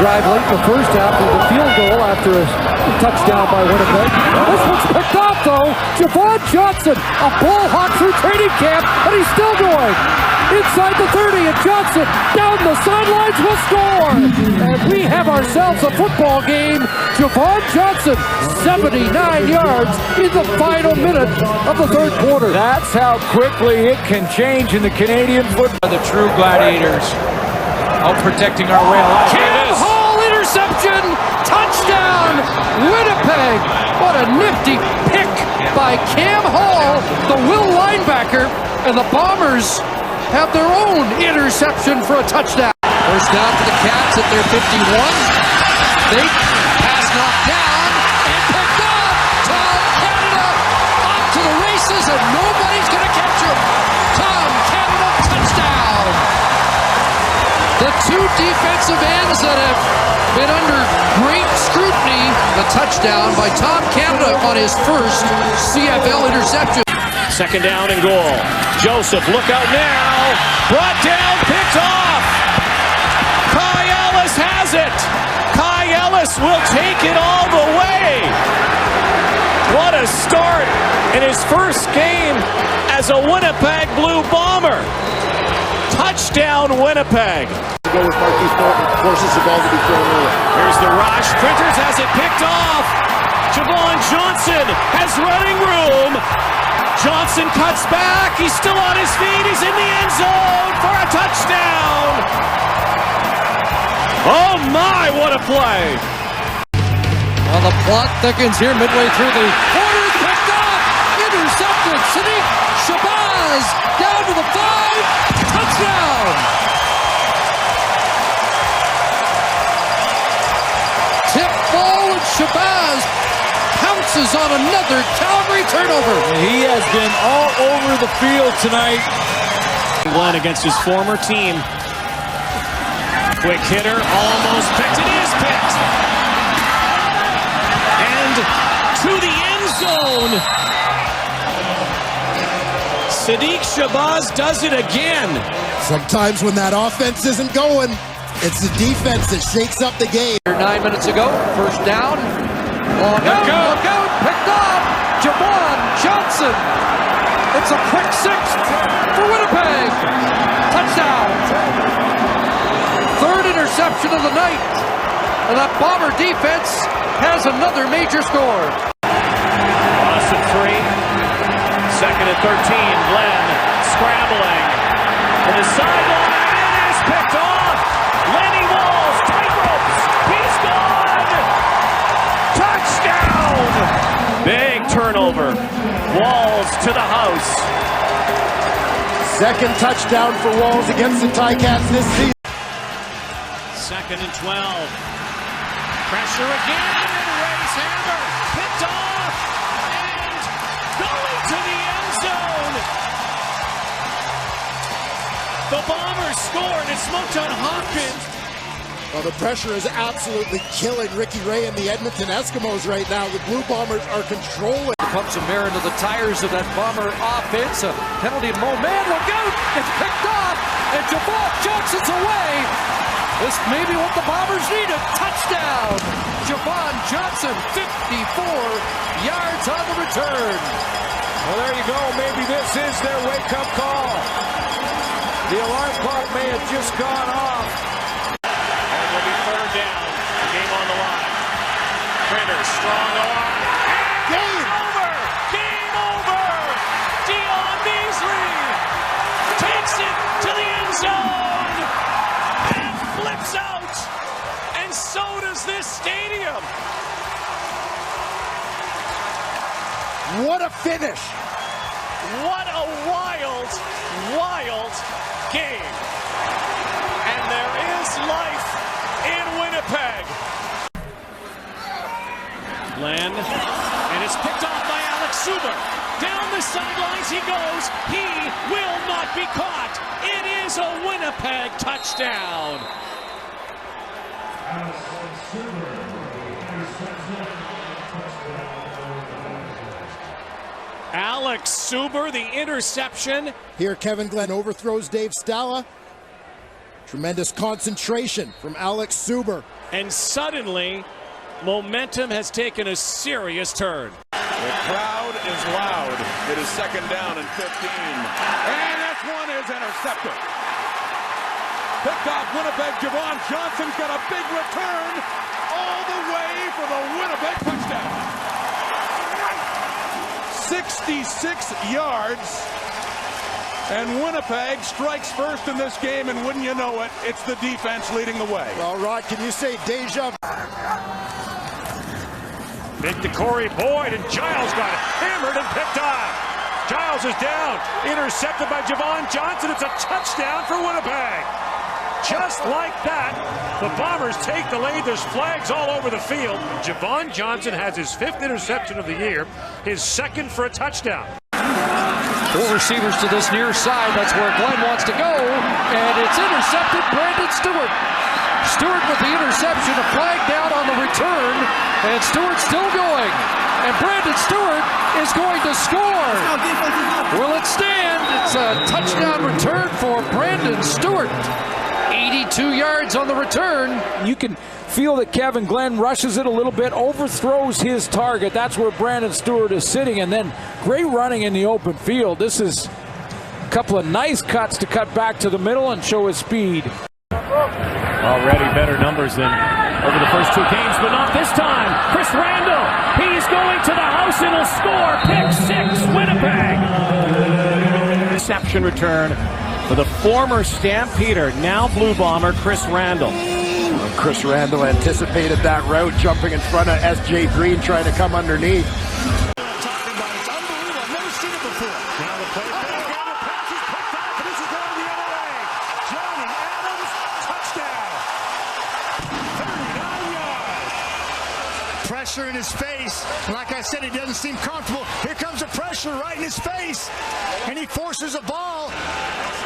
drive late in the first half with a field goal after a touchdown by Winnipeg. This one's picked off though. Javon Johnson, a ball hawk through training camp, and he's still going. Inside the 30, and Johnson down the sidelines will score. And we have ourselves a football game. Javon Johnson, 79 yards in the final minute of the third quarter. That's how quickly it can change in the Canadian football. The true gladiators out protecting our rail. Cam Hall interception, touchdown, Winnipeg. What a nifty pick by Cam Hall, the Will linebacker, and the Bombers have their own interception for a touchdown. First down for the Cats at their 51. Fake pass knocked down and picked off. Tom Canada off to the races and nobody's going to catch him. Tom Canada touchdown. The two defensive ends that have been under great scrutiny. The touchdown by Tom Canada on his first CFL interception. Second down and goal. Joseph, look out now. Brought down, picked off. Kai Ellis has it. Kai Ellis will take it all the way. What a start in his first game as a Winnipeg Blue Bomber. Touchdown, Winnipeg. Go with Marquis Thornton, forces the ball to be thrown away. Here's the rush. Printers has it picked off. Javon Johnson has running room. Johnson cuts back. He's still on his feet. He's in the end zone for a touchdown. Oh my, what a play. Well, the plot thickens here midway through the quarter. Picked off. Intercepted. Sadiq Shabazz down to the 5. Touchdown. Tip ball and Shabazz pounces on another Calgary turnover. He has been all over the field tonight. Glenn against his former team. Quick hitter, almost picked. It is picked. And to the end zone. Sadiq Shabazz does it again. Sometimes when that offense isn't going, it's the defense that shakes up the game. 9 minutes ago, first down. Look out, picked off, Javon Johnson. It's a quick 6 for Winnipeg. Touchdown. Third interception of the night. And that Bomber defense has another major score. Loss of 3. Second and 13. Glenn scrambling. To the sideline. It is picked off. Lenny Walls, tight ropes. He's gone. Touchdown! Big turnover. Walls to the house. Second touchdown for Walls against the Ticats this season. Second and 12. Pressure again. Ray's hammer. Picked off. And going to the end zone. The Bombers score, and it's Moton Hopkins. Well, the pressure is absolutely killing Ricky Ray and the Edmonton Eskimos right now. The Blue Bombers are controlling. Pump some air into the tires of that Bomber offense. A penalty. Man, look out! It's picked off, and Javon Johnson's away. This may be what the Bombers need. A touchdown. Javon Johnson, 54 yards on the return. Well, there you go. Maybe this is their wake-up call. The alarm clock may have just gone off. And will be third down. Game on the line. Printer, strong arm. Game over! Game over! Dion Beasley takes it to the end zone and flips out. And so does this stadium. What a finish! What a wild, wild game. And there is life in Winnipeg. Glenn, and it's picked off by Alex Suber. Down the sidelines he goes. He will not be caught. It is a Winnipeg touchdown. Alex Suber, the interception. Here, Kevin Glenn overthrows Dave Stella. Tremendous concentration from Alex Suber. And suddenly, momentum has taken a serious turn. The crowd is loud. It is second down and 15. And that one is intercepted. Picked off Winnipeg. Javon Johnson's got a big return all the way for the Winnipeg touchdown. 66 yards. And Winnipeg strikes first in this game, and wouldn't you know it, it's the defense leading the way. Well, Rod, can you say deja vu? Big to Corey Boyd, and Giles got hammered and picked off. Giles is down, intercepted by Javon Johnson. It's a touchdown for Winnipeg. Just like that, the Bombers take the lead. There's flags all over the field. Javon Johnson has his 5th interception of the year, his 2nd for a touchdown. 4 receivers to this near side. That's where Glenn wants to go. And it's intercepted. Brandon Stewart. Stewart with the interception. A flag down on the return. And Stewart's still going. And Brandon Stewart is going to score. Will it stand? It's a touchdown return for Brandon Stewart. 82 yards on the return. You can feel that Kevin Glenn rushes it a little bit, overthrows his target. That's where Brandon Stewart is sitting, and then great running in the open field. This is a couple of nice cuts to cut back to the middle and show his speed. Already better numbers than over the first 2 games, but not this time. Chris Randall, he's going to the house and he'll score. Pick 6, Winnipeg. Interception return for the former Stampeder, now Blue Bomber, Chris Randall. Chris Randall anticipated that route, jumping in front of S.J. Green, trying to come underneath. Pressure in his face. Like I said, he doesn't seem comfortable. Here comes the pressure right in his face. And he forces a ball.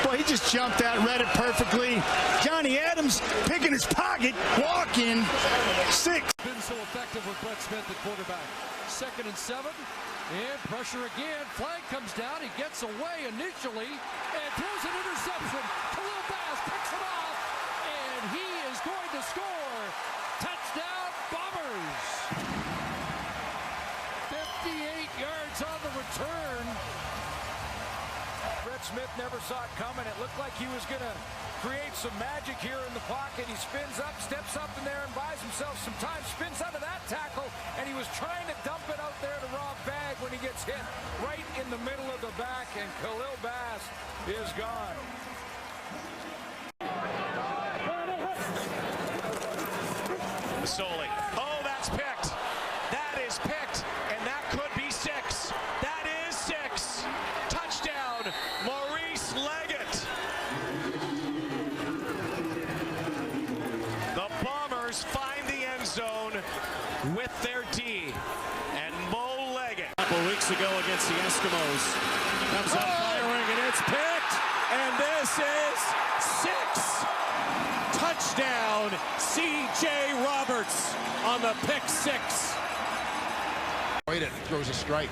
Boy, he just jumped that, read it perfectly. Johnny Adams picking his pocket, walking. 6. Been so effective with Brett Smith at quarterback. 2nd and 7. And pressure again. Flag comes down. He gets away initially and throws an interception. Khalil Bass picks it off. And he is going to score. Touchdown, Bombers. 58 yards on the return. Brett Smith never saw it coming. It looked like he was going to create some magic here in the pocket. He spins up, steps up in there and buys himself some time. Spins out of that tackle, and he was trying to dump it out there to Rob Bagg when he gets hit right in the middle of the back, and Khalil Bass is gone. Masoli. Oh, that's picked. That is picked, and that could be 6. That is 6. Touchdown, Maurice Leggett. The Bombers find the end zone with their D, and Mo Leggett. A couple weeks ago against the Eskimos. Comes up firing, and it's picked, and this is 6. Touchdown, C.J. Roberts on the pick 6. It throws a strike.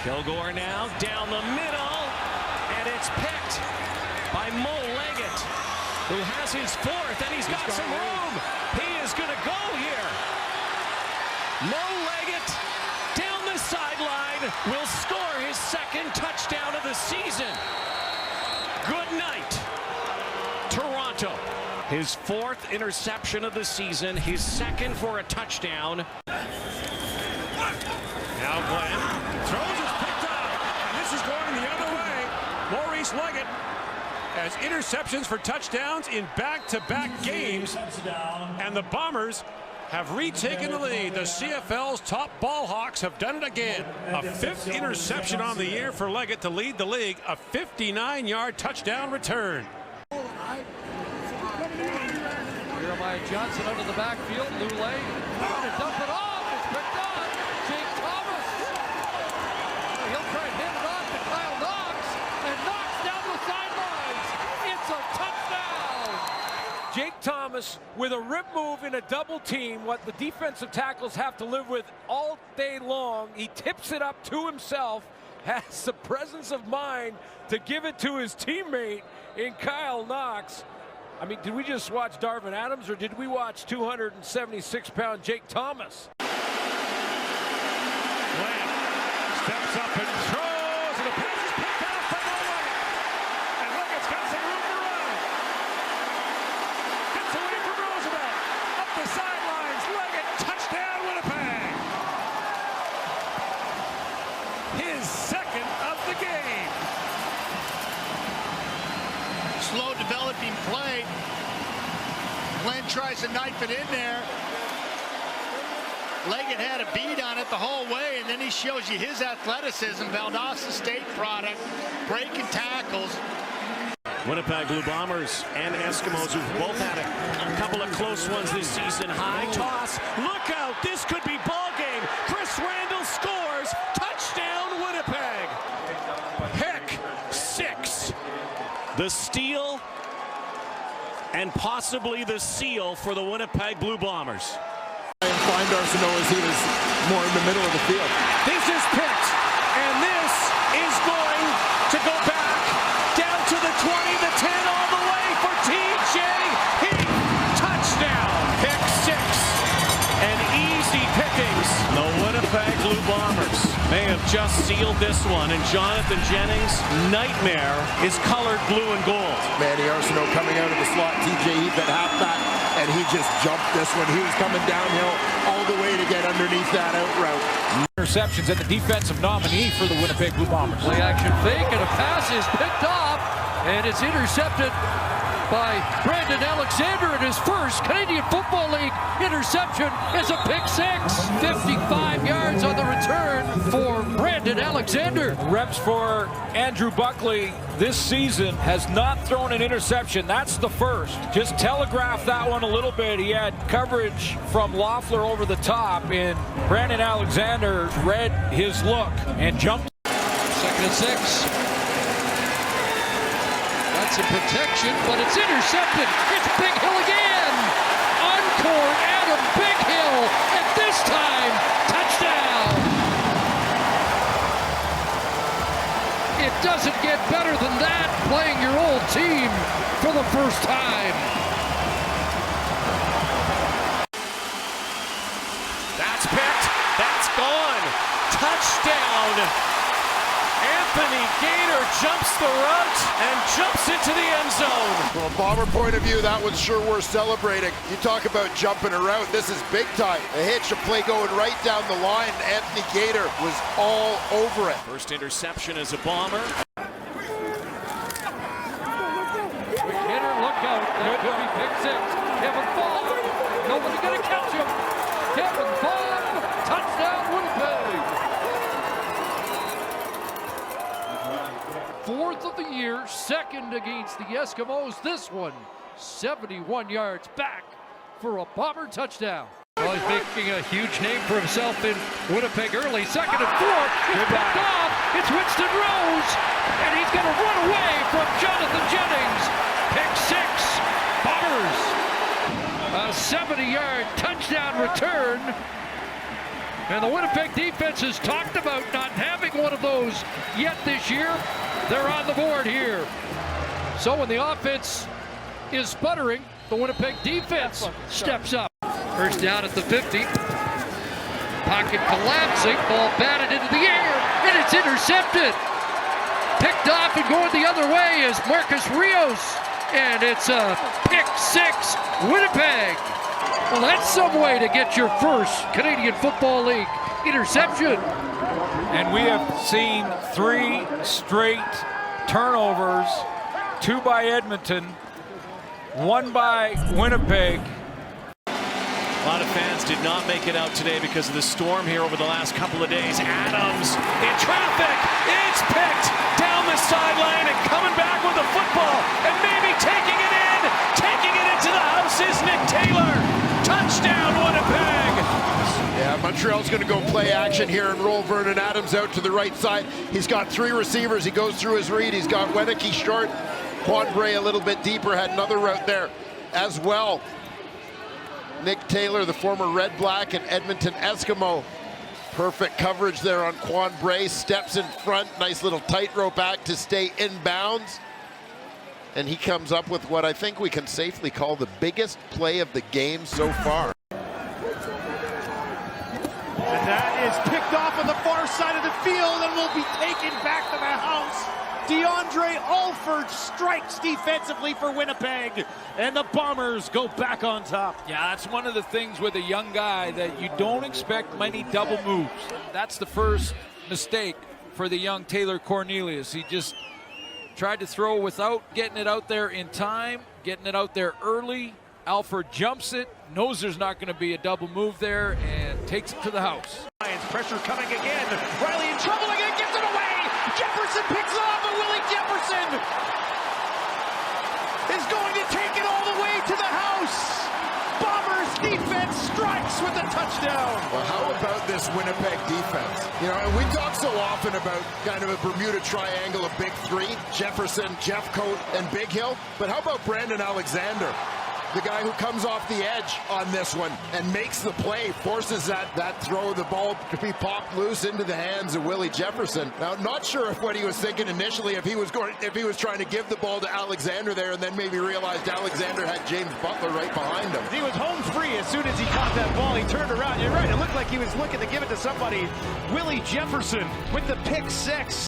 Kilgore now down the middle, and it's picked by Mo Leggett, who has his 4th, and he's got some room. He is going to go here. Mo Leggett down the sideline will score his 2nd touchdown of the season. Good night, Toronto. His 4th interception of the season, his 2nd for a touchdown. Now Glenn throws, is picked up, and this is going the other way. Maurice Leggett has interceptions for touchdowns in back-to-back games, and the Bombers have retaken the lead. The CFL's top ball hawks have done it again. A 5th interception on the year for Leggett to lead the league, a 59-yard touchdown return. Jeremiah Johnson out of the backfield. Lule trying to dump it off. It's picked up. Jake Thomas. He'll try and hand it off to Kyle Knox. And Knox down the sidelines. It's a touchdown. Jake Thomas with a rip move in a double team, what the defensive tackles have to live with all day long. He tips it up to himself, has the presence of mind to give it to his teammate in Kyle Knox. I mean, did we just watch Darvin Adams, or did we watch 276-pound Jake Thomas? Glenn steps up and throws, and the pass is picked off by no one. And Leggett's got some room to run. Gets away from Roosevelt. Up the sidelines, Leggett, touchdown Winnipeg. His second of the game. Slow developing play. Glenn tries to knife it in there. Leggett had a bead on it the whole way, and then he shows you his athleticism. Valdosta State product, breaking tackles. Winnipeg Blue Bombers and Eskimos, who've both had a couple of close ones this season. High toss. Look out. This could be ball game. Chris Randall scores. Touchdown, Winnipeg. Heck, 6. The steal and possibly the seal for the Winnipeg Blue Bombers. Find Arsenault as he was more in the middle of the field. This is picked, and this is going to go back down to the 20, the 10, all the way for TJ Heath. Touchdown, pick 6, and easy pickings. The Winnipeg Blue Bombers may have just sealed this one, and Jonathan Jennings' nightmare is colored blue and gold. Manny Arsenault coming out of the slot, TJ Heath at halfback, and he just jumped this one. He was coming downhill all the way to get underneath that out route. Interceptions and the defensive nominee for the Winnipeg Blue Bombers. Play action fake, and a pass is picked off, and it's intercepted by Brandon Alexander, and his first Canadian Football League interception is a pick 6. 55 yards on the return for Brandon Alexander. Reps for Andrew Buckley this season has not thrown an interception. That's the first. Just telegraph that one a little bit. He had coverage from Loeffler over the top, and Brandon Alexander read his look and jumped. 2nd and 6. That's a protection, but it's intercepted. It's Big Hill again. Encore Adam Big Hill, and this time, touchdown. It doesn't get better than that, playing your old team for the first time. That's picked. That's gone. Touchdown. Anthony Gator jumps the route and jumps into the end zone. From a Bomber point of view, that one's sure worth celebrating. You talk about jumping a route. This is big time. A hitch, a play going right down the line. Anthony Gator was all over it. First interception as a Bomber. Hitter, look out. That could be pick 6. Kevin Baum. Nobody going to catch him. Kevin Baum. Touchdown, Winnipeg. 4th of the year, 2nd against the Eskimos. This one, 71 yards back for a Bomber touchdown. Well, he's making a huge name for himself in Winnipeg early. 2nd and 4. It's picked off. It's Winston Rose, and he's going to run away from Jonathan Jennings. Pick 6. Bombers. A 70-yard touchdown return. And the Winnipeg defense has talked about not having one of those yet this year. They're on the board here. So when the offense is sputtering, the Winnipeg defense steps up. First down at the 50. Pocket collapsing, ball batted into the air, and it's intercepted. Picked off and going the other way is Marcus Rios, and it's a pick 6, Winnipeg. Well, that's some way to get your first Canadian Football League interception. And we have seen 3 straight turnovers, 2 by Edmonton, 1 by Winnipeg. A lot of fans did not make it out today because of the storm here over the last couple of days. Adams in traffic. It's picked down the sideline and coming back with the football and maybe taking it in. Taking it into the house is Nick Taylor. Touchdown, Winnipeg. Yeah, Montreal's going to go play action here and roll Vernon Adams out to the right side. He's got 3 receivers. He goes through his read. He's got Weneke short. Quan Bray a little bit deeper, had another route there as well. Nick Taylor, the former Red Black and Edmonton Eskimo, Perfect coverage there on Quan Bray. Steps in front. Nice little tightrope act to stay in bounds. And he comes up with what I think we can safely call the biggest play of the game so far. And that is picked off on the far side of the field and will be taken back to the house. DeAndre Alford strikes defensively for Winnipeg, and the Bombers go back on top. Yeah, that's one of the things with a young guy that you don't expect many double moves. That's the first mistake for the young Taylor Cornelius. He just tried to throw without getting it out there in time, getting it out there early. Alford jumps it, knows there's not going to be a double move there, and takes it to the house. Lions pressure coming again. Riley in trouble again, gets it away. Jefferson picks it off, and Willie Jefferson is going to take it all the way to the house. Bombers defense strikes with a touchdown. Well, how about this Winnipeg defense? You know, and we talk so often about kind of a Bermuda Triangle of big three, Jefferson, Jeffcoat, and Big Hill. But how about Brandon Alexander? The guy who comes off the edge on this one and makes the play, forces that throw, the ball to be popped loose into the hands of Willie Jefferson. Now, not sure if what he was thinking initially, if he was trying to give the ball to Alexander there and then maybe realized Alexander had James Butler right behind him. He was home free as soon as he caught that ball. He turned around. You're right. It looked like he was looking to give it to somebody. Willie Jefferson with the pick six.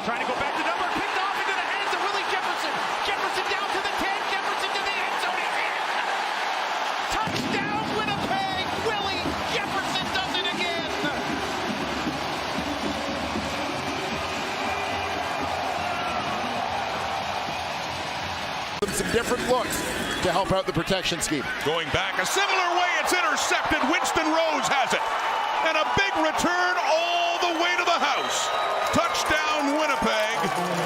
Trying to go back to number. Picked off into the hands of Willie Jefferson. Jefferson down to the 10. Jefferson to the end zone. He's in. Touchdown Winnipeg. Willie Jefferson does it again. Some different looks to help out the protection scheme. Going back a similar way, it's intercepted. Winston Rose has it. And a big return all the way to the house. Touchdown Winnipeg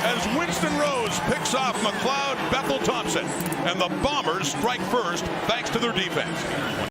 as Winston Rose picks off McLeod Bethel Thompson. And the Bombers strike first thanks to their defense.